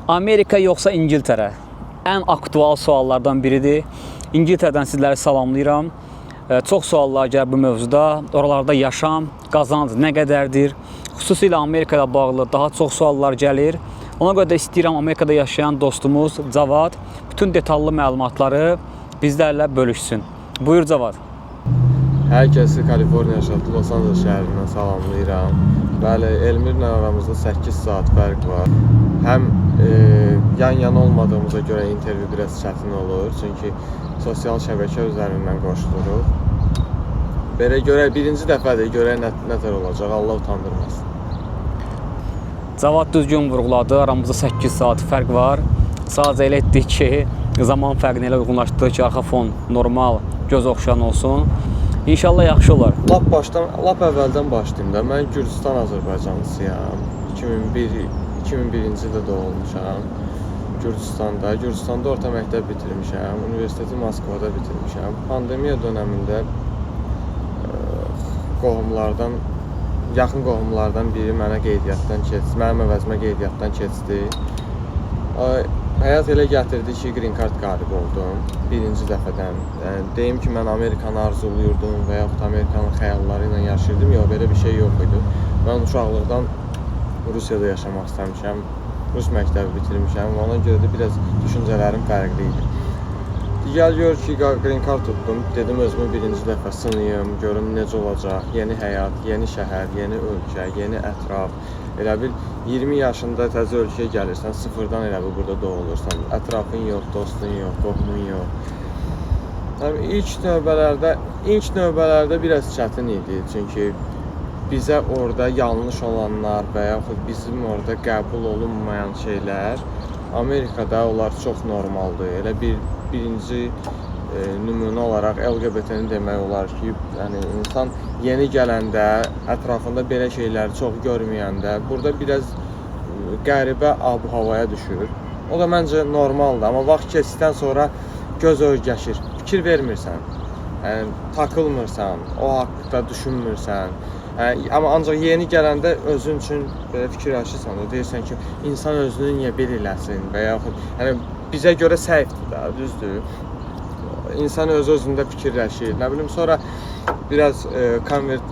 Amerika yoxsa İngiltərə? Ən aktual suallardan biridir. İngiltərədən sizləri salamlayıram. Çox suallar gəlir bu mövzuda. Oralarda yaşam, qazanc nə qədərdir? Xüsusilə Amerika ilə bağlı daha çox suallar gəlir. Ona görə də istəyirəm Amerikada yaşayan dostumuz Cavad bütün detallı məlumatları bizlərlə bölüşsün. Buyur Cavad. Hər kəsi Kaliforniya ştatı Los Angeles şəhərindən salamlayıram. Bəli, Elmirlə aramızda 8 saat fərq var. Həm yan-yana olmadığımıza görə intervyu biraz çətin olur. Çünki sosial şəbəkə üzərindən qoşuluruq. Belə görək, birinci dəfədir, görək nətər olacaq, Allah utandırmasın. Cavad düzgün vurğuladı, aramızda 8 saat fərq var. Sadəcə elə etdik ki, zaman fərqini elə uyğunlaşdırdı ki, arxa fon normal, göz oxşayan olsun. İnşallah yaxşı olar. Lap əvvəldən başlayayım da. Mən Gürcüstan Azərbaycanlısıyam. 2001-ci ildə doğulmuşam. Gürcüstanda orta məktəb bitirmişəm. Universiteti Moskvada bitirmişəm. Pandemiya dönəmində yaxın qohumlardan biri mənə qeydiyyatdan keçdi. Mənim əvəzimə qeydiyyatdan keçdi. Həyat elə gətirdi ki, Green Card qalibi oldum birinci dəfədən. Yəni, deyim ki, mən Amerikanı arzuluyurdum və yaxud Amerikanın xəyalları ilə yaşayırdım. Yox, belə bir şey yox idi. Mən uşaqlıqdan Rusiyada yaşamaq istəmişəm. Rus məktəbi bitirmişəm. Ona görə də biraz düşüncələrim fərqli idi. Gəl gör ki, Green Card tutdum. Dedim özümü birinci dəfə sınayım, görüm necə olacaq. Yeni həyat, yeni şəhər, yeni ölkə, yeni ətraf. Elə bil 20 yaşında təzə ölkəyə gəlirsən, sıfırdan elə bil burada doğulursan. Ətrafın yox, dostun yox, qohumun yox. Yəni, ilk növbələrdə biraz çətin idi. Çünki bizə orada yanlış olanlar və yaxud bizim orada qəbul olunmayan şeylər Amerikada onlar çox normaldır. Elə birinci nümunə olaraq LGBT-ni demək olar ki, yəni insan yeni gələndə, ətrafında belə şeyləri çox görməyəndə, burada biraz qəribə ab-havaya düşür. O da məncə normaldır, amma vaxt keçdikdən sonra göz öyrəşir, fikir vermirsən, yəni takılmırsan, o haqqda düşünmürsən. Amma ancaq yeni gələndə özün üçün belə fikirləşirsən, deyirsən ki, insan özünü niyə bir eləsin və yaxud, yəni bizə görə səhvdir da, düzdür. İnsan öz-özündə fikirləşir, nə bilim, sonra biraz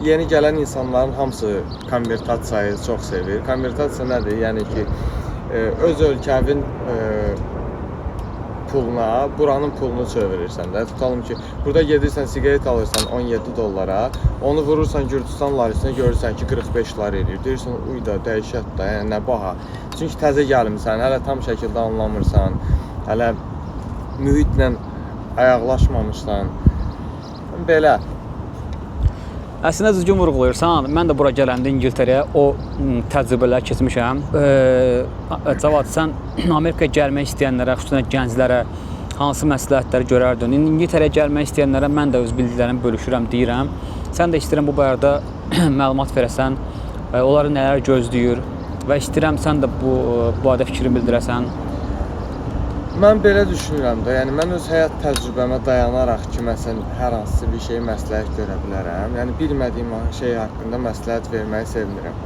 yeni gələn insanların hamısı konvertasiyayı çox sevir. Konvertasiya nədir? Yəni ki, öz ölkəvin puluna, buranın pulunu çevirirsən də. Tutalım ki, burada gedirsən, siqaret alırsan 17 dollara, onu vurursan Gürcüstan larisinə, görürsən ki, 45 lar edir. Deyirsən, uy da, dəhşət da, yəni nə baha. Çünki təzə gəlmirsən, hələ tam şəkildə anlamırsan, hələ mühitlə ayaqlaşmamışsan. Belə. Əslində düzgün vurğulayırsan. Mən də bura gələndə İngiltərəyə o təcrübələr keçmişəm. Cavad, sən Amerikaya gəlmək istəyənlərə, xüsusən gənclərə hansı məsləhətləri görərdin? İngiltərəyə gəlmək istəyənlərə mən də öz bildiklərimi bölüşürəm, deyirəm. Sən də istəyirəm bu barədə məlumat verəsən, onları nələr gözləyir və istəyirəm sən də bu barədə fikrini bildirəsən. Mən belə düşünürəm də, yəni mən öz həyat təcrübəmə dayanaraq ki, məsələn, hər hansı bir şey məsləhət görə bilərəm. Yəni bilmədiyim şey haqqında məsləhət verməyi sevmirəm.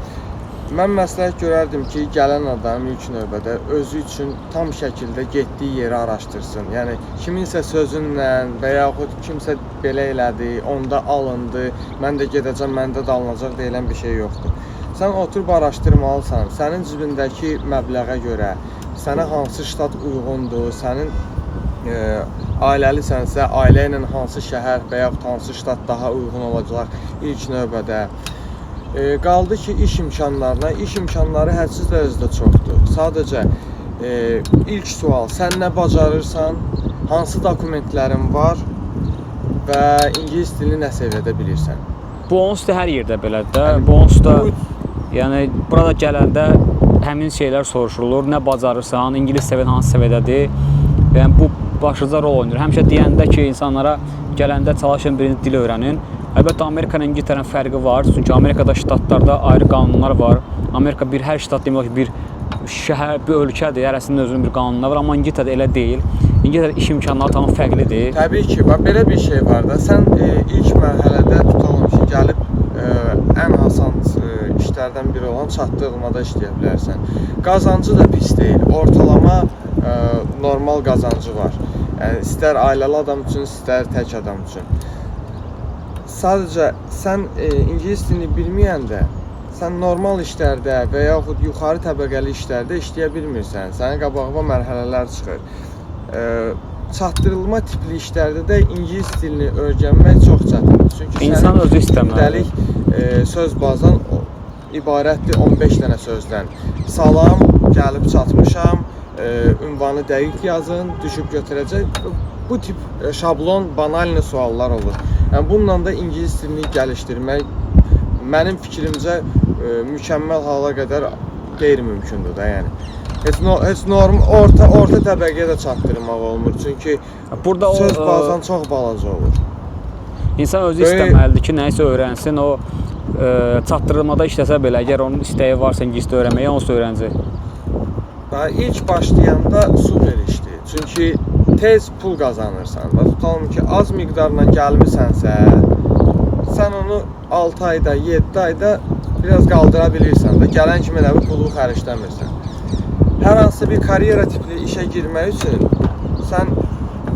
Mən məsləhət görərdim ki, gələn adam ilk növbədə özü üçün tam şəkildə getdiyi yeri araşdırsın. Yəni kiminsə sözünlə və yaxud kimsə belə elədi, onda alındı, mən də gedəcəm, məndə də alınacaq deyilən bir şey yoxdur. Sən oturub araşdırmalısan, sənin cibindəki məbləğə görə, sənə hansı ştat uyğundur, sənin ailəlisənsə, ailə ilə hansı şəhər və yaxud hansı ştat daha uyğun olacaq ilk növbədə. Qaldı ki, iş imkanları hədsiz dərəcədə çoxdur. Sadəcə ilk sual, sən nə bacarırsan, hansı dokumentlərin var və ingilis dilini nə səviyyədə bilirsən? Bu onsuz da hər yerdə belədir də. Bu onsuz da, yəni burada gələndə həmin şeylər soruşulur. Nə bacarırsan, ingilis səviyyən hansı səviyyədədir? Yəni bu başlıca rol oynayır. Həmişə deyəndə ki, insanlara gələndə çalışın birinci dil öyrənin. Əlbəttə Amerika ilə İngiltərənin fərqi var. Çünki Amerikada ştatlarda ayrı qanunlar var. Amerika hər ştat demək olar ki, bir şəhər, bir ölkədir. Hərəsinin özünün bir qanunları var, amma İngiltərədə elə deyil. İngiltərədə iş imkanları tam fərqlidir. Təbii ki, belə bir şey var da. Sən ilk mərhələdə tutalım ki, gəlib ən asan işlərdən biri olan çatdırılmada işləyə bilərsən. Qazancı da pis deyil. Ortalama normal qazancı var. Yəni istər ailəli adam üçün, istər tək adam üçün. Sadəcə sən ingilis dilini bilməyəndə sən normal işlərdə və yaxud yuxarı təbəqəli işlərdə işləyə bilmirsən. Sənin qabağına mərhələlər çıxır. Çatdırılma tipli işlərdə də ingilis dilini öyrənmək çox çətindir. Çünki İnsan özü istəməli. Söz bazan ibarətdir 15 dənə sözdən. Salam, gəlib çatmışam, ünvanı dəqiq yazın, düşüb götürəcək. Bu tip şablon, banalni suallar olur. Yəni bununla da ingilis dilini gəlişdirmək mənim fikrimcə mükəmməl hala qədər qeyri-mümkündür da, yəni. Heç norm orta təbəqəyə də çatdırmaq olmur. Çünki burada söz bazan çox balaca olur. İnsan özü istəməlidir ki, nəyisə öyrənsin. O çatdırılmada işləsə belə, əgər onun istəyi varsa ingilis öyrənməyə, onsuz öyrənəcək. İlk başlayanda super işdir. Çünki tez pul qazanırsan. Tutalım ki, az miqdarla gəlmisənsə, sən onu 6 ayda, 7 ayda biraz qaldıra bilirsən də. Gələn kimi də pulu xərcləmirsən. Hər hansı bir karyera tipli işə girmək üçün sən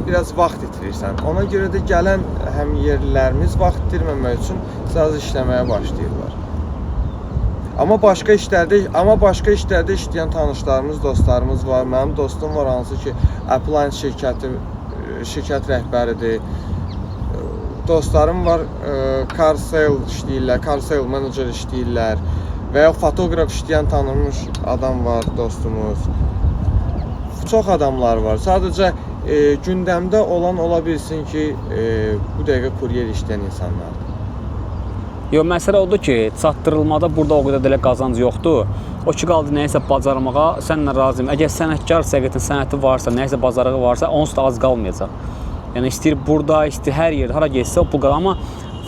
biraz vaxt itirirsən. Ona görə də gələn həm yerlilərimiz vaxt itirməmək üçün biraz işləməyə başlayırlar. Amma başqa işlərdə işləyən tanışlarımız, dostlarımız var. Mənim dostum var hansı ki, Appline şirkət rəhbəridir. Dostlarım var, car sale işləyirlər, car sale manager işləyirlər. Və ya fotoqraf işləyən tanınmış adam var, dostumuz. Çox adamlar var. Sadəcə gündəmdə olan ola bilsin ki, bu dəqiqə kuryer işləyən insanlardır. Yox, məsələ odur ki, çatdırılmada burada o qədər də qazanc yoxdur. O ki, qaldı nəyisə bacarmağa, sənlə razıyım. Əgər sənətkar səqətin sənəti varsa, nəyisə bacarığı varsa, onsuz da az qalmayacaq. Yəni istəyir burada, istəyir hər yerdə, hara getsə o pul qazanır. Amma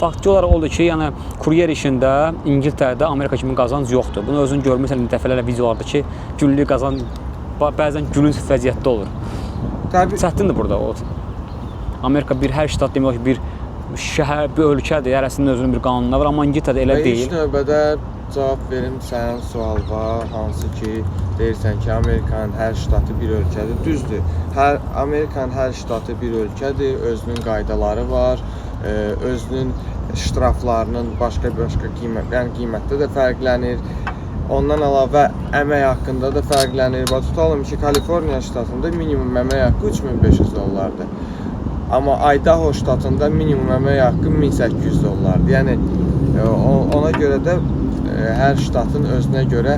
faktiki olaraq oldu ki, yəni kuryer işində İngiltərədə Amerika kimi qazanc yoxdur. Bunu özün görmüsən dəfələrlə videolarda ki, günlük qazanc bəzən gülünc vəziyyətdə olur. Təbii. Çətindir burada o. Amerika bir hər ştat demək ki, bir şəhər, bir ölkədir, hərəsinin özünün bir qanunu var, amma İngiltərədə elə deyil. İlk növbədə cavab verim sənin sualına, hansı ki, deyirsən ki, Amerikanın hər ştatı bir ölkədir. Düzdür, Amerikanın hər ştatı bir ölkədir, özünün qaydaları var, özünün ştraflarının başqa qiymətdə də fərqlənir. Ondan əlavə əmək haqqında da fərqlənir. Tutalım ki, Kaliforniya ştatında minimum əmək haqqı $3500. Amma Idaho ştatında minimum əmək haqqı $1800. Yəni ona görə də hər ştatın özünə görə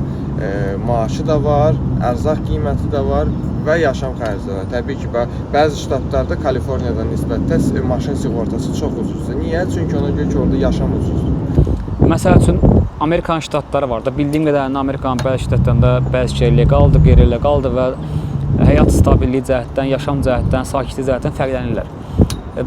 maaşı da var, ərzaq qiyməti də var və yaşam xərcləri var. Təbii ki, bəzi ştatlarda Kaliforniyadan nisbətdə maşın sığortası çox ucuzdur. Niyə? Çünki ona görə ki, orada yaşam ucuzdur. Məsəl üçün Amerikan ştatları var da, bildiyim qədərilə Amerikanın bəzi ştatlarında bəzi şey legaldır, qeyri-legaldır və həyat stabilliyi cəhətdən, yaşam cəhətdən, sakitlik cəhətdən fərqlənirlər.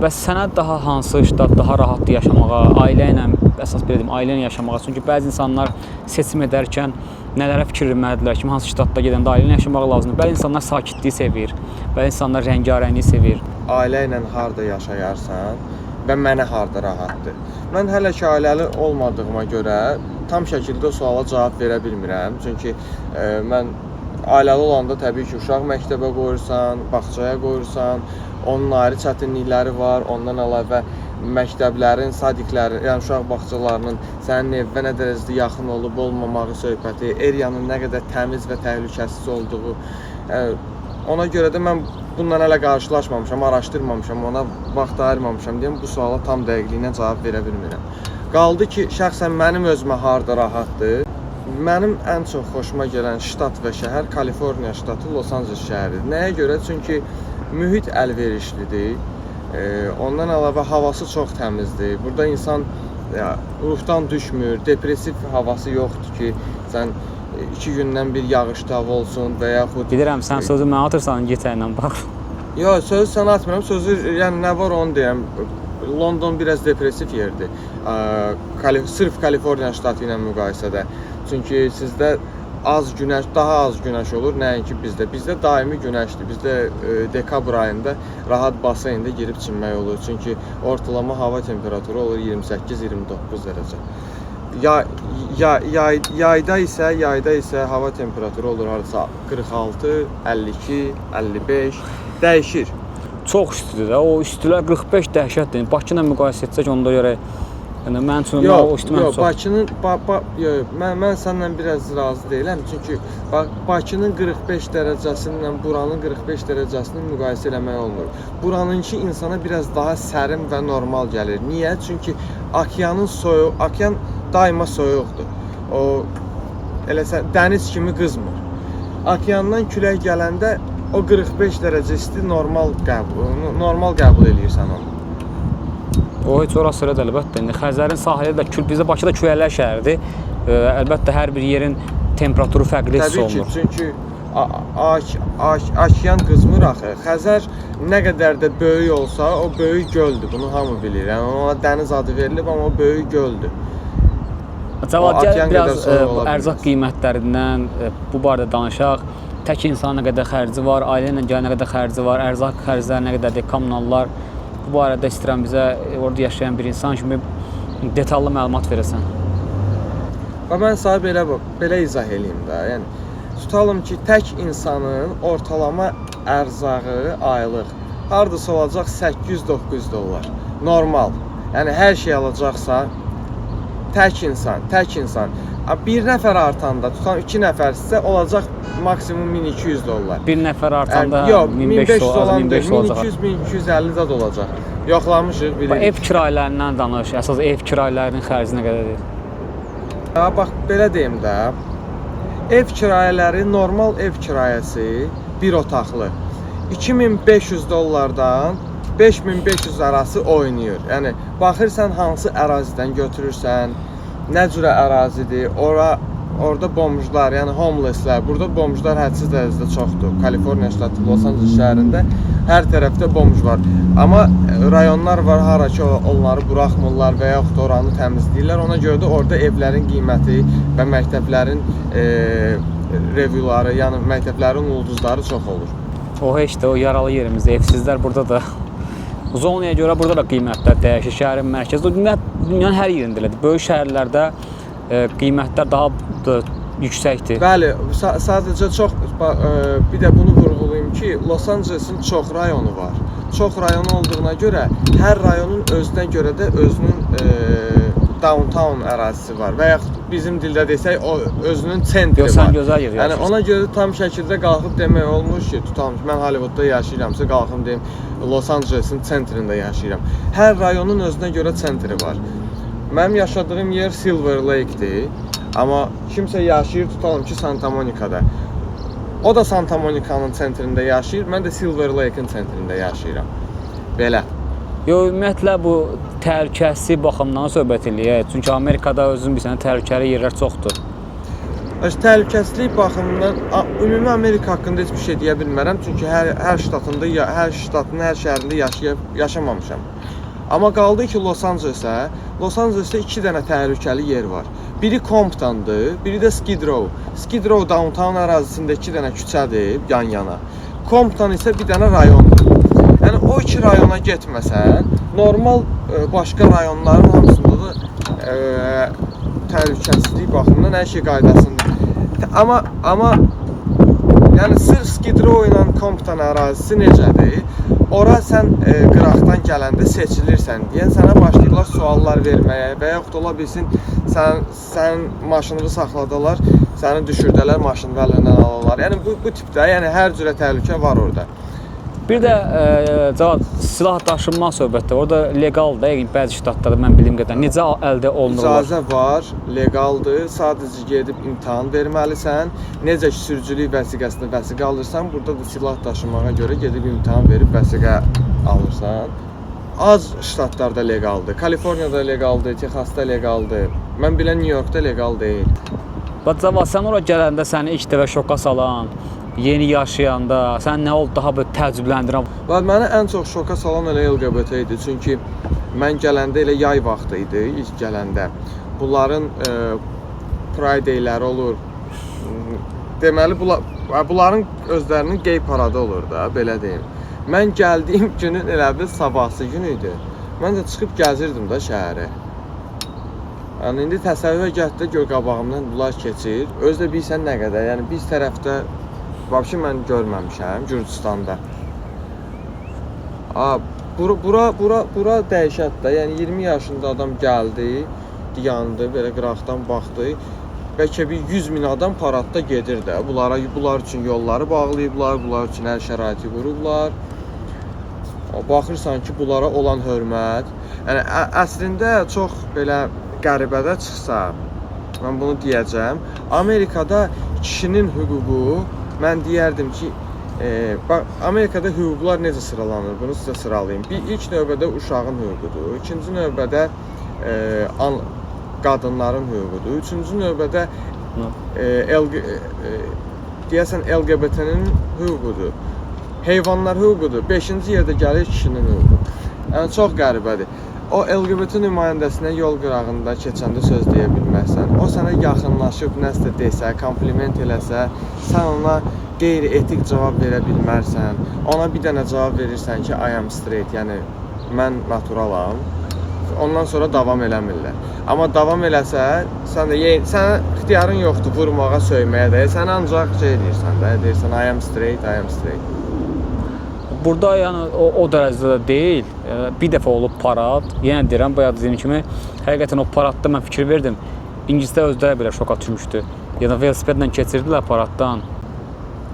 Bəs sənə daha hansı ştat daha rahatdır yaşamağa, ailə ilə, əsas belə deyim, ailə ilə yaşamağa? Çünki bəzi insanlar seçim edərkən nələrə fikir verməlidirlər ki, hansı ştatda gedəndə ailə ilə yaşamaq lazımdır. Bəzi insanlar sakitliyi sevir, bəzi insanlar rəngarəngliyi sevir. Ailə ilə harda yaşayarsan və mənə harda rahatdır. Mən hələ ki ailəli olmadığıma görə tam şəkildə o suala cavab verə bilmirəm. Çünki mən ailəli olanda təbii ki, uşaq məktəbə qoyursan, bağçaya qoyursan, onun ayrı çətinlikləri var. Ondan əlavə məktəblərin, sadiklərin, yəni uşaq bağçalarının sənin evə nə dərəcədə yaxın olub olmamağı söhbəti, eriyanın nə qədər təmiz və təhlükəsiz olduğu. Ona görə də mən bundan hələ qarşılaşmamışam, araşdırmamışam, ona vaxt ayırmamışam deyəm, bu suala tam dəqiqliyinə cavab verə bilmirəm. Qaldı ki, şəxsən mənim özümə harda rahatdır. Mənim ən çox xoşuma gələn ştat və şəhər Kaliforniya ştatı, Los Angeles şəhəridir. Nəyə görə? Çünki mühit əlverişlidir. Ondan əlavə havası çox təmizdir. Burada insan ruhdan düşmür, depressiv havası yoxdur ki, sən 2 gündən bir yağışlı hava olsun və yaxud... Bilirəm, sən sözü mənə atırsan, getəylə bax. Yox, sözü sənə atmıram, sözü, yəni nə var onu deyəm. London biraz depressiv yerdir. Sırf Kaliforniya ştatı ilə müqayisədə. Çünki sizdə daha az günəş olur, nəinki bizdə. Bizdə daimi günəşdir. Bizdə dekabr ayında rahat baseyndə girib çimmək olur. Çünki ortalama hava temperaturu olur 28-29 dərəcə. Yayda isə hava temperaturu olur hardasa 46, 52, 55. dəyişir. Çox üstüdür də. O üstülər 45 dəhşətdir. Bakı ilə müqayisə etsək onda görə yəni mənim üçün o üstü mənim çox. Bakının mən səninlə biraz razı deyiləm. Çünki Bakının 45 dərəcəsindən buranın 45 dərəcəsini müqayisə eləmək olmur. Buranınki insana biraz daha sərin və normal gəlir. Niyə? Çünki okean daima soyuqdur. O elə dəniz kimi qızmır. Okeandan külək gələndə o 45 dərəcə isti normal qəbul eləyirsən onu. O heç orası elə də əlbəttə. İndi Xəzərin sahili də bizdə Bakıda küləklər şəhəridir. Əlbəttə hər bir yerin temperaturu fərqli hiss olunur. Təbii ki, çünki okean qızmır axı. Xəzər nə qədər də böyük olsa, o böyük göldür. Bunu hamı bilir. Yəni ona dəniz adı verilib, amma o böyük göldür. Cavad, gəl biraz ərzaq qiymətlərindən bu barədə danışaq. Tək insana nə qədər xərci var, ailə ilə gələ nə qədər xərci var, ərzaq xərcləri nə qədərdir, kommunallar. Bu barədə istəyirəm bizə orada yaşayan bir insan kimi detallı məlumat verəsən. Mən sənə belə izah eləyim də. Yəni tutalım ki, tək insanın ortalama ərzağı aylıq hardasa olacaq 800-900 dollar. Normal. Yəni hər şey alacaqsa tək insan. Bir nəfər artanda, tutan 2 nəfərsə olacaq maksimum 1200 dollar. Bir nəfər artanda 1500 olacaq. 1200-1250 də olacaq. Yoxlamışıq bilirik. Ev kiralərindən danış. Əsas ev kiralərinin xərci nə qədərdir? Bax belə deyim də. Ev kirayələri, normal ev kirayəsi bir otaqlı 2500 dollardan 5500 arası oynayır. Yəni baxırsan hansı ərazidən götürürsən, nə cürə ərazidir. Orada bomjlar, yəni homelesslər, burada bomjlar hədsiz dərəcədə çoxdur. Kaliforniya ştatı, Los Angeles şəhərində hər tərəfdə bomj var. Amma rayonlar var, hara ki onları buraxmırlar və yaxud oranı təmizləyirlər. Ona görə də orada evlərin qiyməti və məktəblərin revyuları, yəni məktəblərin ulduzları çox olur. O heç də o yaralı yerimizdə, evsizlər burada da. Zonaya görə burada da qiymətlər dəyişir. Şəhərin mərkəzində, dünyanın hər yerində elədir. Böyük şəhərlərdə qiymətlər daha yüksəkdir. Bəli, sadəcə bir də bunu vurğulayım ki, Los Angeles'in çox rayonu var. Çox rayonu olduğuna görə hər rayonun özünə görə də özünün downtown ərazisi var və yaxud bizim dildə desək o özünün sentri var. Gözəl yer yəni ona görə tam şəkildə qalxıb demək olmur ki, tutalım ki, mən Hollywoodda yaşayıramsa qalxım deyim Los Angeles'in sentrində yaşayıram. Hər rayonun özünə görə sentri var. Mənim yaşadığım yer Silver Lake'dir. Amma kimsə yaşayır, tutalım ki, Santa Monica'da. O da Santa Monica'nın sentrində yaşayır, mən də Silver Lake'in sentrində yaşayıram. Belə. Ümumiyyətlə bu təhlükəsizlik baxımından söhbət eləyək. Çünki Amerikada özün bilirsən, təhlükəli yerlər çoxdur. Təhlükəsizlik baxımından ümumi Amerika haqqında heç bir şey deyə bilmərəm. Çünki hər ştatın, hər şəhərində yaşamamışam. Amma qaldı ki, Los Angeles'də 2 dənə təhlükəli yer var. Biri Compton'dır, biri də Skid Row. Skid Row downtown ərazisində 2 dənə küçədir yan-yana. Compton isə bir dənə rayondur. Yəni o 2 rayona getməsən, normal başqa rayonların hamısında da təhlükəsizlik baxımından hər şey qaydasındır. Amma yəni sırf Skid Row ilə Compton ərazisi necədir? Ora sən qıraqdan gələndə seçilirsən deyən sənə başlayırlar suallar verməyə və yaxud ola bilsin sənin maşınını saxladılar, səni düşürdələr, maşını əlindən alırlar. Yəni bu tipdə, yəni hər cürə təhlükə var orada. Bir də Cavad, silah daşınma söhbətdir. Orada legaldır, bəzi ştatlarda mən bildiyim qədər. Necə əldə olunur? İcazə var, legaldır. Sadəcə gedib imtahan verməlisən. Necə ki sürücülük vəsiqəsində vəsiqə alırsan, burada da silah daşımağa görə gedib imtahan verib vəsiqə alırsan. Az ştatlarda legaldır. Kaliforniyada legaldır, Texasda legaldır. Mən bilən New Yorkda legal deyil. Cavad, sən ora gələndə səni ilk dəfə şoka salan, yeni yaşayanda, sən nə oldu daha böyle təəccübləndirən? Məni ən çox şoka salan elə LGBT idi. Çünki mən gələndə elə yay vaxtı idi, ilk gələndə. Bunların Friday-ləri olur. Deməli, bunların özlərinin gay paradı olur da, belə deyim. Mən gəldiyim günün elə bir sabahsı gün idi. Mən də çıxıb gəzirdim də şəhəri. Yəni indi təsəvvürə gətirdə gör qabağımdan bunlar keçir. Özdə bilsən nə qədər. Yəni biz tərəfdə vəbşi mən görməmişəm Gürcüstanda. Bura dəhşət də. Yəni 20 yaşında adam gəldi, dayandı, belə qıraqdan baxdı. Bəlkə bir 100 min adam paradda gedir də. Bunlar üçün yolları bağlayıblar, bunlar üçün hər şəraiti qurublar. Baxırsan ki, bunlara olan hörmət. Yəni əslində çox belə qəribədə çıxsa, mən bunu deyəcəm. Amerikada kişinin hüququ, mən deyərdim ki, bax, Amerikada hüquqlar necə sıralanır? Bunu sizə sıralayayım. İlk növbədə uşağın hüququdur. İkinci növbədə qadınların hüququdur. Üçüncü növbədə deyəsən LGBT-nin hüququdur. Heyvanlar hüququdur. 5-ci yerdə gəlir kişinin hüququ. Yəni çox qəribədir. O LGBT nümayəndəsinə yol qırağında keçəndə söz deyə bilməzsən. O sənə yaxınlaşıb nəsə desə, kompliment eləsə, sən ona qeyri-etik cavab verə bilmərsən. Ona bir dənə cavab verirsən ki, I am straight, yəni mən naturalam. Ondan sonra davam eləmirlər. Amma davam eləsə, sən ixtiyarın yoxdur vurmağa, söyməyə də. Sən ancaq şey deyirsən də, deyirsən I am straight, I am straight. Burada yəni o dərəcədə deyil. Bir dəfə olub parad. Yenə deyirəm, bayaq dediyim kimi, həqiqətən o paradda mən fikir verdim. İngilisdə özləri belə şoka düşmüşdü. Yəni velosipedlə keçirdilər paraddan.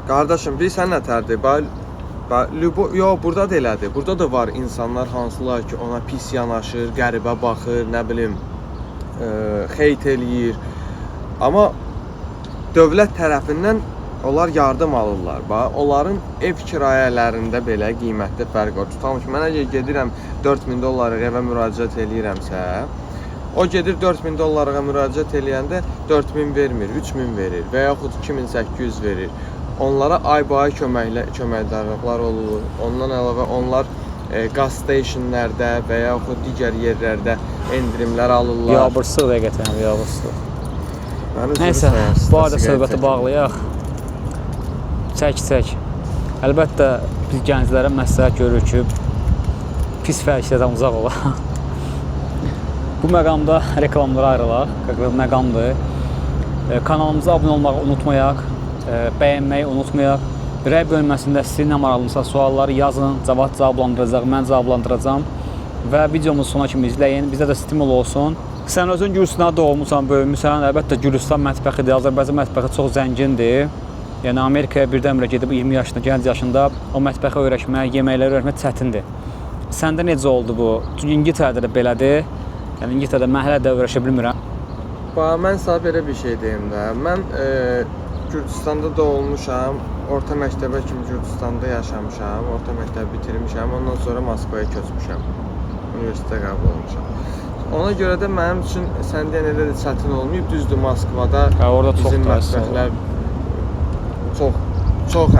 Qardaşım, bilirsən nətərdir? Yox, burada da elədir. Burada da var insanlar hansılar ki, ona pis yanaşır, qəribə baxır, nə bilim, xeyt eləyir. Amma dövlət tərəfindən onlar yardım alırlar. Onların ev kirayələrində belə qiymətli fərq var. Tutalım ki, mən əgər gedirəm 4000 dollarlığa evə müraciət eləyirəmsə, o gedir 4000 dollarlığa müraciət eləyəndə 4000 vermir, 3000 verir və yaxud 2800 verir. Onlara aybaay köməkdarlıqlar olur. Ondan əlavə onlar qaz stationlərdə və yaxud digər yerlərdə endirimlər alırlar. Biabırsıq həqiqətən, biabırsıq. Nəysə, bu arada söhbəti bağlayaq. Çək. Əlbəttə, biz gənclərə məsləhət görürük ki, pis fərqlərdən uzaq olaq. Bu məqamda reklamlara ayrılaq, məqamdır. Kanalımıza abunə olmağı unutmayaq, bəyənməyi unutmayaq. Rəy bölməsində sizin nə maraqlınızsa sualları yazın, cavablandıracaq, mən cavablandıracağam. Və videomuzu sona kimi izləyin, bizə də stimul olsun. Sən özün Gürcüstanda doğulmusan, böyümüsən, əlbəttə Gürcüstan mətbəxidir, Azərbaycan mətbəxi çox zəngindir. Yəni Amerikaya birdən-birə gedib 20 yaşında, gənc yaşında o mətbəxi öyrəşmək, yeməkləri öyrəşmək çətindir. Səndə necə oldu bu? Çünki İngiltərədə də belədir. Yəni İngiltərədə mən hələ də öyrəşə bilmirəm. Mən sənə belə bir şey deyim də. Mən Gürcüstanda doğulmuşam, orta məktəbə kimi Gürcüstanda yaşamışam, orta məktəbi bitirmişəm, ondan sonra Moskvaya köçmüşəm. Universitetə qəbul olmuşam. Ona görə də mənim üçün sən deyən elə də çətin olmayıb, düzdür Moskvada bizim mətbəxlər çox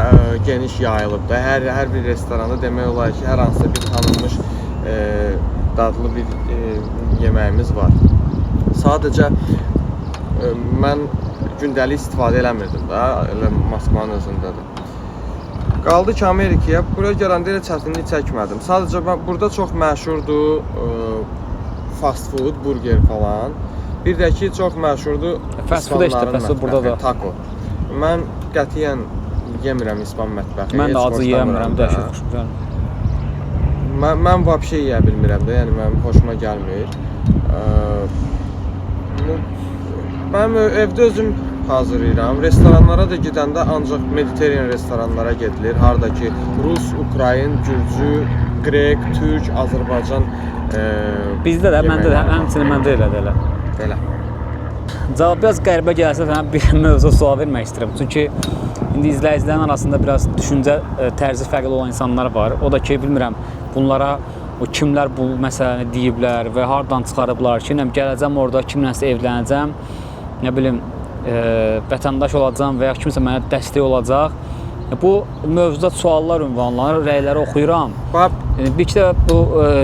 geniş yayılıb da. Hər bir restoranda demək olar ki, hər hansısa bir tanınmış dadlı bir yeməyimiz var. Sadəcə mən gündəlik istifadə eləmirdim da, elə Moskvanın özündədir. Qaldı ki, Amerikaya, buraya gələndə elə çətinlik çəkmədim. Sadəcə burada çox məşhurdur fast food, burger falan. Bir də ki, çox məşhurdur İspanların mətbəxi, taco. Mən qətiyyən yemirəm İspan mətbəxi. Mən də acı yemirəm, dəhşət xoşuma. Mən vəbşə yeyə bilmirəm də, yəni mənim xoşuma gəlmir. Mən evdə özüm hazırlayıram. Restoranlara da gedəndə ancaq Mediterranean restoranlara gedilir. Harda ki, Rus, Ukrayn, Gürcü, Qrek, Türk, Azərbaycan bizdə də, məndə də, həmçinin məndə elədir elə. Cavab biraz qəribə gəlsə, mən bir mövzu sual vermək istəyirəm. Çünki indi izləyicilərin arasında biraz düşüncə tərzi fərqli olan insanlar var. O da ki, bilmirəm, bunlara kimlər bu məsələni deyiblər və hardan çıxarıblar ki, gələcəm orada kimlənsə evlənəcəm, nə bilim, vətəndaş olacam və ya kimsə mənə dəstək olacaq. Bu mövzuda suallar ünvanlanır, rəyləri oxuyuram. Bir-iki də bu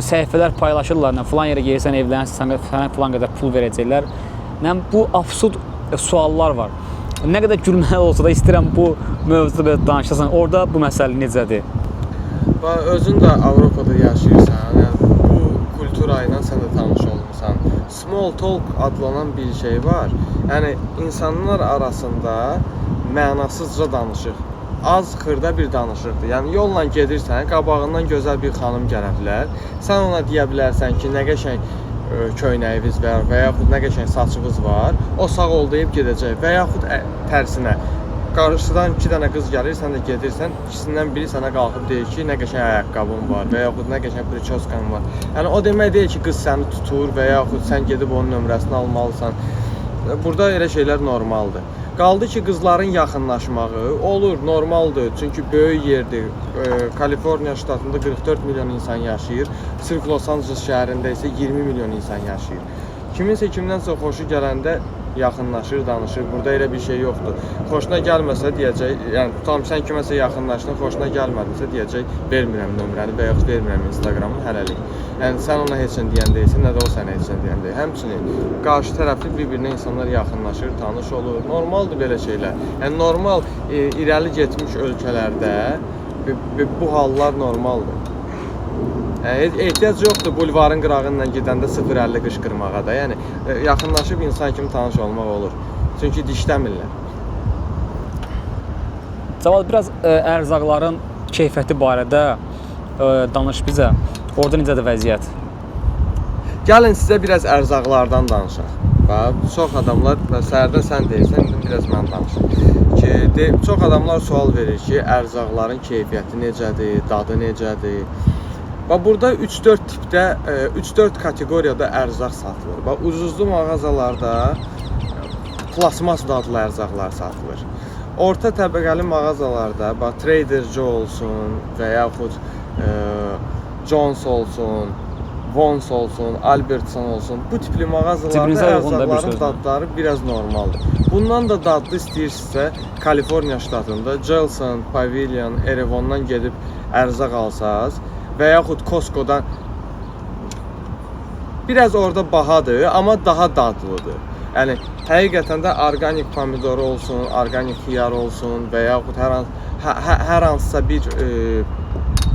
səhifələr paylaşırlar, filan yerə gelirsən, evlənirsən, sənə filan qədər pul verəcəklər. Bu absurd suallar var. Nə qədər gülməli olsa da istəyirəm bu mövzuda belə danışasan. Orada bu məsələ necədir? Özün də Avropada yaşayırsan, yəni bu kultura ilə sən də tanış olmuşsan. Small talk adlanan bir şey var. Yəni insanlar arasında mənasızca danışıq. az xırda bir danışıqdır. Yəni yolla gedirsən, qabağından gözəl bir xanım gələ bilər. Sən ona deyə bilərsən ki, nə qəşəng köynəyiniz var və yaxud nə qəşəng saçınız var. O sağ ol deyib gedəcək və yaxud tərsinə. Qarşıdan 2 dənə qız gəlir, sən də gedirsən, ikisindən biri sənə qalxıb deyir ki, nə qəşəng ayaqqabın var və yaxud nə qəşəng pričoskan var. Yəni o demək deyil ki, qız səni tutur və yaxud sən gedib onun nömrəsini almalısan. Burada elə şeylər normaldır. Qaldı ki, qızların yaxınlaşmağı olur, normaldır. Çünki böyük yerdir. Kaliforniya ştatında 44 milyon insan yaşayır. Sırf Los Angeles şəhərində isə 20 milyon insan yaşayır. Kiminsə kimdənsə xoşu gələndə yaxınlaşır, danışır. Burada elə bir şey yoxdur. Xoşuna gəlməsə deyəcək, yəni tutam sən kiməsə yaxınlaşdın, xoşuna gəlmədinsə deyəcək, vermirəm nömrəni və yaxud vermirəm Instagramı hələlik. Yəni sən ona heç nə deyən deyilsən, nə də o sənə heç nə deyən deyil. Həmçinin qarşı tərəfli bir-birinə insanlar yaxınlaşır, tanış olur. Normaldır belə şeylər. Yəni normal irəli getmiş ölkələrdə bu hallar normaldır. Yəni ehtiyac yoxdur bulvarın qırağından gedəndə 0.50 qışqırmağa da. Yəni yaxınlaşıb insan kimi tanış olmaq olur. Çünki dişləmirlər. Cavad, biraz ərzaqların keyfiyyəti barədə danış bizə. Orada necədir vəziyyət? Gəlin sizə biraz ərzaqlardan danışaq. Bax, çox adamlar, səhərdən sən deyirsən, indi biraz mən danışım. Çox adamlar sual verir ki, ərzaqların keyfiyyəti necədir, dadı necədir? Bax, burada 3-4 tipdə, 3-4 kateqoriyada ərzaq satılır. Bax, ucuzlu mağazalarda plasmas dadlı ərzaqlar satılır. Orta təbəqəli mağazalarda, bax, Trader Joe olsun və yaxud Jones olsun, Vons olsun, Albertson olsun, bu tipli mağazalarda ərzaqların dadları biraz normaldır. Bundan da dadlı istəyirsinizsə, Kaliforniya ştatında Jelson, Pavilion, Erewhondan gedib ərzaq alsaz və yaxud Costco'dan biraz orada bahadır, amma daha dadlıdır. Yəni həqiqətən də orqanik pomidoru olsun, orqanik xiyar olsun və yaxud hər hansısa bir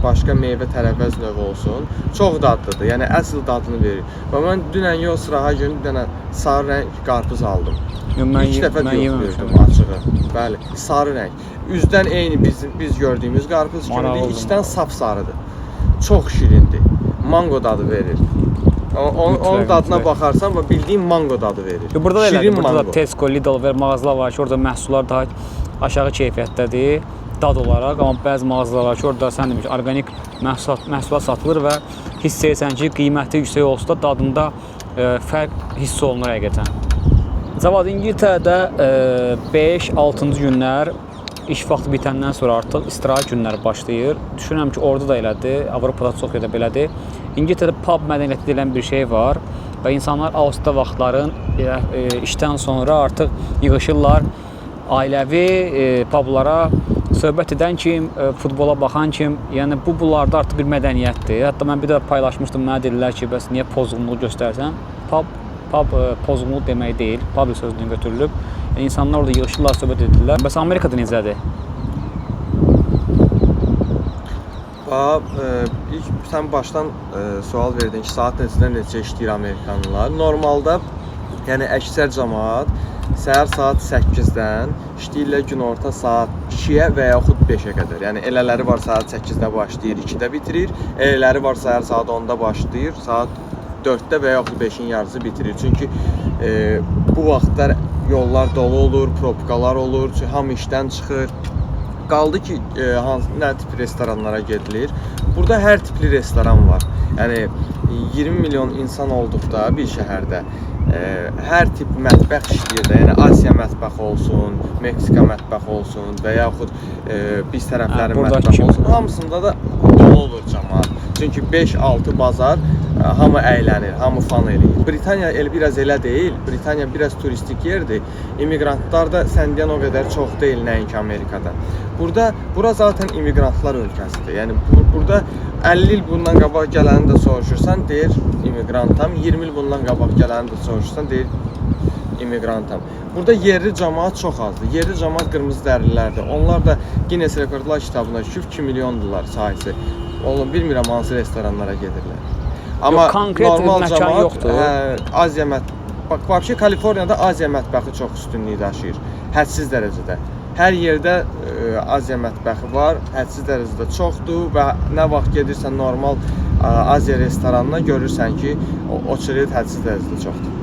başqa meyvə tərəvəz növü olsun, çox dadlıdır. Yəni əsl dadını verir. Və mən dünən yox, sırağa gün bir dənə sarı rəng qarpız aldım. İlk dəfə yoxlayırdım açığı. Bəli, sarı rəng. Üzdən eyni biz gördüyümüz qarpız kimidir, içdən sap-sarıdır. Çox şirindir. Mango dadı verir. Onun dadına baxarsan, bildiyin mango dadı verir. Burada da elədir. Burada da Tesco, Lidl və mağazalar var ki, orada məhsullar daha aşağı keyfiyyətdədir. Dad olaraq, amma bəzi mağazalar var ki, orada sən demiş, orqanik məhsulat satılır və hiss edirsən ki, qiyməti yüksək olsa da dadında fərq hiss olunur həqiqətən. Cavad, İngiltərədə 5-6-cı günlər iş vaxtı bitəndən sonra artıq istirahət günləri başlayır. Düşünürəm ki, orada da elədir, Avropada çox yerdə belədir. İngiltərədə pub mədəniyyəti deyilən bir şey var və insanlar asudə vaxtların işdən sonra artıq yığışırlar ailəvi publara. Söhbət edən kim, futbola baxan kim, yəni bunlarda artıq bir mədəniyyətdir. Hətta mən bir də paylaşmışdım, mənə dedilər ki, bəs niyə pozğunluğu göstərsən? Pub pozğunluq demək deyil, pub sözünü götürülüb. Yəni, insanlar orada yığışırlar, söhbət edirlər. Bəs Amerikada necədir? İlk sən başdan sual verdin ki, saat neçədən neçə işləyir Amerikanlılar. Normalda, yəni əksər cəmaat səhər saat 8-dən işləyirlər günorta saat 2-yə və yaxud 5-ə qədər. Yəni elələri var saat 8-də başlayır, 2-də bitirir. Elələri var səhər saat 10-da başlayır, saat 4-də və yaxud 5-in yarısı bitirir. Çünki bu vaxtlar yollar dolu olur, probkalar olur, hamı işdən çıxır. Qaldı ki, nə tip restoranlara gedilir. Burada hər tipli restoran var. Yəni 20 milyon insan olduqda bir şəhərdə hər tip mətbəx işləyir də. Yəni Asiya mətbəxi olsun, Meksika mətbəxi olsun və yaxud biz tərəflərin mətbəxi olsun. Hamısında da dolu olur cəmaət. Çünki 5-6 bazar hamı əylənir, hamı fan eləyir. Britaniya biraz elə deyil. Britaniya biraz turistik yerdir. İmmigrantlar da səndən o qədər çox deyil, nəinki Amerikada. Bura zaten immigrantlar ölkəsidir. Yəni burada 50 il bundan qabaq gələni də soruşursan, deyir immigrantam. 20 il bundan qabaq gələni də soruşursan, deyir immigrantam. Burada yerli cəmaət çox azdır. Yerli cəmaət qırmızı dərlilərdir. Onlar da Guinness Rekordlar kitabına düşüb 2 milyondular sayısı. Onu bilmirəm hansı restoranlara gedirlər. Amma normal cəmaət yoxdur. Aziya mətbəxi, Kaliforniyada Aziya mətbəxi çox üstünlük daşıyır. Hədsiz dərəcədə. hər yerdə Aziya mətbəxi var, hədsiz dərəcədə çoxdur və nə vaxt gedirsən normal Aziya restoranına görürsən ki, oçerit hədsiz dərəcədə çoxdur.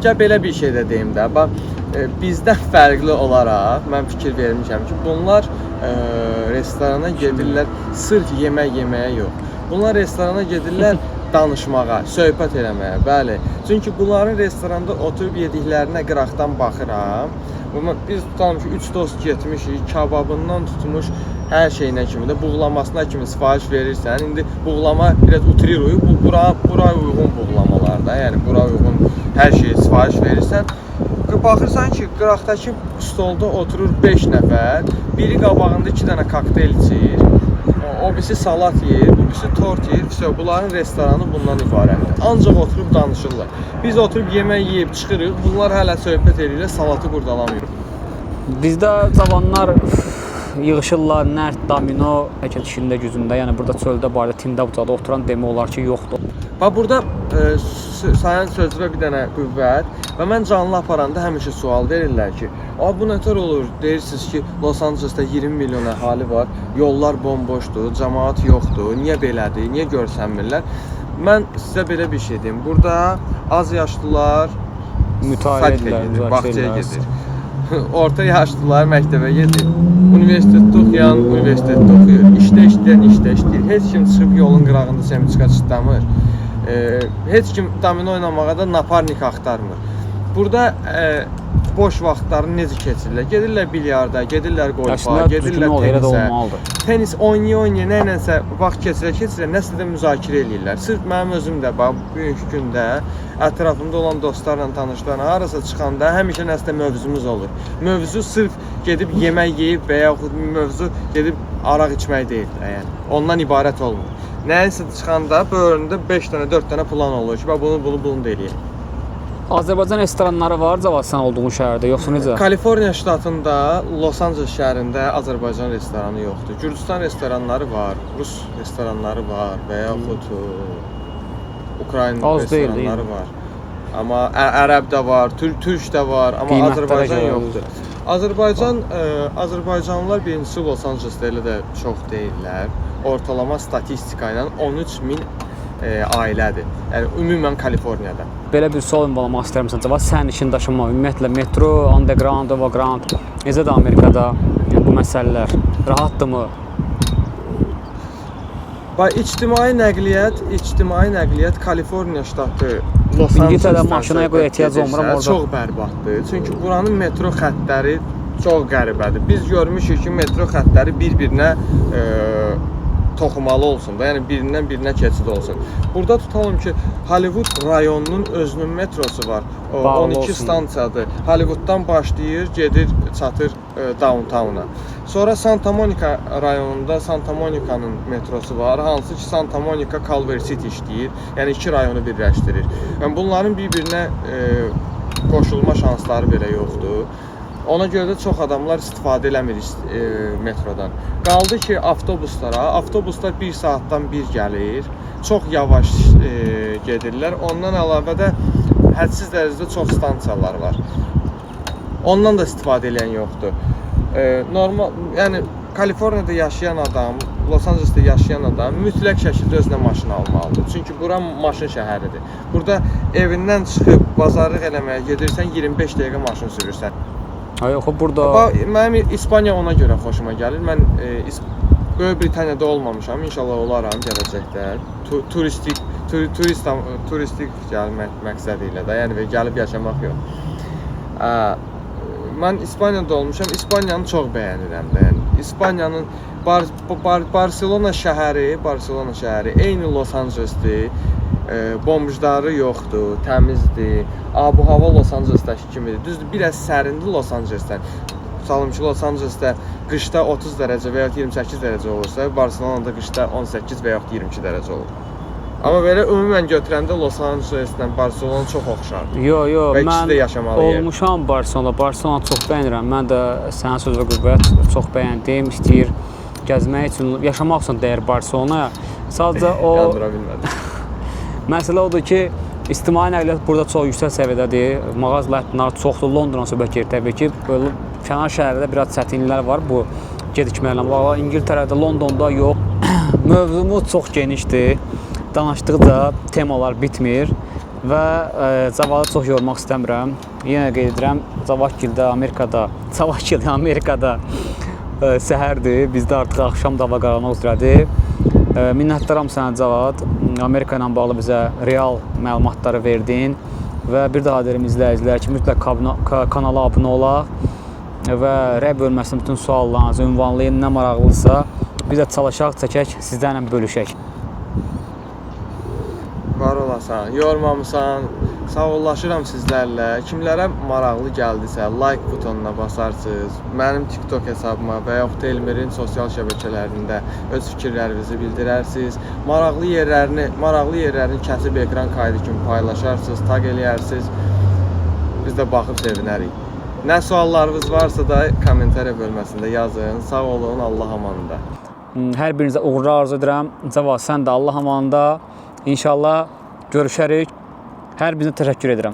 Gəl belə bir şey də deyim də, bax, bizdən fərqli olaraq mən fikir vermişəm ki, bunlar restorana gedirlər sırf yeməyə yox. Bunlar restorana gedirlər danışmağa, söhbət eləməyə, bəli. Çünki bunların restoranda oturub yediklərinə qıraqdan baxıram. Biz tutalım ki, 3 dost getmişik, kababından tutmuş hər şeyinə kimi də, buğlamasına kimi sifariş verirsən. İndi buğlama biraz utriruyor, bura uyğun buğlamalarda, yəni bura uyğun hər şeyi sifariş verirsən. Baxırsan ki, qıraqdakı stolda oturur 5 nəfər, biri qabağında 2 dənə kokteyl içir, o birisi salat yeyir, bu birisi tort yeyir. Bunların restoranı bundan ibarətdir. Ancaq oturub danışırlar. Biz oturub yemək yeyib çıxırıq, bunlar hələ söhbət edirlər, salatı qurdalamıyor. Bizdə cavanlar yığışırlar, nərd, domino, hərəkət işində, gücündə. Yəni burada çöldə, barədə, tində, bucaqda oturan demək olar ki, yoxdur. Bax, burada sənin sözünə bir dənə qüvvət və mən canlı aparanda həmişə sual verirlər ki, bu nətər olur, deyirsiniz ki, Los Angeles'da 20 milyon əhali var, yollar bomboşdur, cəmaat yoxdur, niyə belədir, niyə görsənmirlər? Mən sizə belə bir şey deyim, burada az yaşlılar mütaliə gedir, bağçaya gedir. Orta yaşlılar məktəbə gedir, universitetdə oxuyan universitetdə oxuyur, işləyən işləyir, heç kim çıxıb yolun qırağında semiçka çıtlamır, heç kim domino oynamağa da naparnik axtarmır. Burada boş vaxtlarını necə keçirirlər? Gedirlər bilyarda, gedirlər golfa, gedirlər tenisə. Tenis oynaya-oynaya nəyləsə vaxt keçirə-keçirə nəsə də müzakirə eləyirlər. Sırf mənim özüm də bax, bugünkü gündə ətrafımda olan dostlarla, tanışlarla harasa çıxanda həmişə nəsə də mövzumuz olur. Mövzu sırf gedib yemək yeyib və yaxud mövzu gedib araq içmək deyil. Yəni ondan ibarət olmur. Nəyinsə çıxanda böhründə 5 dənə, 4 dənə plan olur ki, bunu da eləyək. Azərbaycan restoranları var Cavad sən olduğun şəhərdə, yoxsa necə? Kaliforniya ştatında, Los Angeles şəhərində Azərbaycan restoranı yoxdur. Gürcüstan restoranları var, Rus restoranları var və yaxud Ukrayna restoranları var. Amma ərəb də var, türk də var, amma Azərbaycan yoxdur. Azərbaycanlılar birincisi Los Angeles'da elə də çox deyirlər. Ortalama statistika ilə 13.000 ailədir. Yəni ümumən Kaliforniyada. Belə bir sual ünvanlamaq istəyirəm Cavad. Sənin işin daşınma, ümumiyyətlə metro, underground, overground, necədir Amerikada bu məsələlər? Rahatdırmı? Bax, ictimai nəqliyyat Kaliforniya ştatı Los İngiltərədə maşına ehtiyac olmur orada. Çox bərbaddır. Çünki buranın metro xəttləri çox qəribədir. Biz görmüşük ki, metro xəttləri bir-birinə toxumalı olsun da, yəni birindən birinə keçid olsun. Burada tutalım ki, Hollywood rayonunun özünün metrosu var. 12 stansiyadır. Hollywooddan başlayır, gedir, çatır downtown'a. Sonra Santa Monica rayonunda Santa Monica'nın metrosu var. Hansı ki, Santa Monica Culver City işləyir. Yəni iki rayonu birləşdirir. Yəni bunların bir-birinə qoşulma şansları belə yoxdur. Ona görə də çox adamlar istifadə eləmir metrodan. Qaldı ki, avtobuslar 1 saatdan bir gəlir, çox yavaş gedirlər. Ondan əlavə də hədsiz dərəcədə çox stansiyalar var. Ondan da istifadə edən yoxdur. Normal, yəni Kaliforniyada yaşayan adam, Los Angeles'da yaşayan adam mütləq şəkildə özünə maşın almalıdır. Çünki bura maşın şəhəridir. Burada evindən çıxıb bazarlıq eləməyə gedirsən, 25 dəqiqə maşın sürürsən. Yox, burada mənim İspaniya ona görə xoşuma gəlir. Mən Böyük Britaniyada olmamışam. İnşallah olaram gələcəkdə. Turistik gəlmək məqsədi ilə də, yəni gəlib yaşamaq yox. Mən İspaniyada olmuşam. İspaniyanı çox bəyənirəm də. Yəni İspaniyanın Barcelona şəhəri eyni Los Angeles'dir. Bombujları yoxdur, təmizdir. Abu-hava Los Angeles'dəki kimidir. Düzdür, biraz sərindir Los Angeles'dən. Tutalım ki, Los Angeles'də qışda 30 dərəcə və ya 28 dərəcə olursa, Barcelona'da qışda 18 və ya 22 dərəcə olur. Amma belə ümumən götürəndə Los Angeles'dən Barcelona çox oxşardır. Yox, mən olmuşam Barcelona çox bəyənirəm. Mən də sənin sözünə qüvvət çox bəyəndim, istəyir gəzmək üçün, yaşamaq üçün dəyər Barcelona'ya. Sadəcə o yandıra bilmədim. Məsələ odur ki, İctimai nəqliyyat burada çox yüksək səviyyədədir. Mağazalar çoxdur. Londona söhbət gedir təbii ki. Böyle kənar şəhərdə biraz çətinliklər var bu gecikmələrlə bağlı. İngiltərədə, Londonda yox. Mövzumuz çox genişdir. Danışdıqca temalar bitmir və Cavadı çox yormaq istəmirəm. Yenə qeyd edirəm, Cavadgildə Amerikada səhərdir. Bizdə artıq axşam da hava qaranlıq üzrədir. Minnətdaram sənə Cavad. Amerika ilə bağlı bizə real məlumatları verdin və bir daha deyirəm izləyicilər ki, mütləq kanala abunə olaq və rəy bölməsinin bütün suallarınızı ünvanlayın, nə maraqlısa biz də çalışaq, çəkək, sizlərlə bölüşək. Var olasan, yormamısan, sağollaşıram sizlərlə. Kimlərə maraqlı gəldisə, like butonuna basarsınız. Mənim TikTok hesabıma və yaxud Elmirin sosial şəbəkələrində öz fikirlərinizi bildirərsiniz. Maraqlı yerlərini kəsib ekran kaydı kimi paylaşarsınız, tag eləyərsiniz. Biz də baxıb sevinərik. Nə suallarınız varsa da kommentariya bölməsində yazın. Sağ olun, Allah amanında. Hər birinizə uğurlar arzu edirəm. Cavad, sən də Allah amanında. İnşallah görüşərik. Hər birinizə təşəkkür edirəm.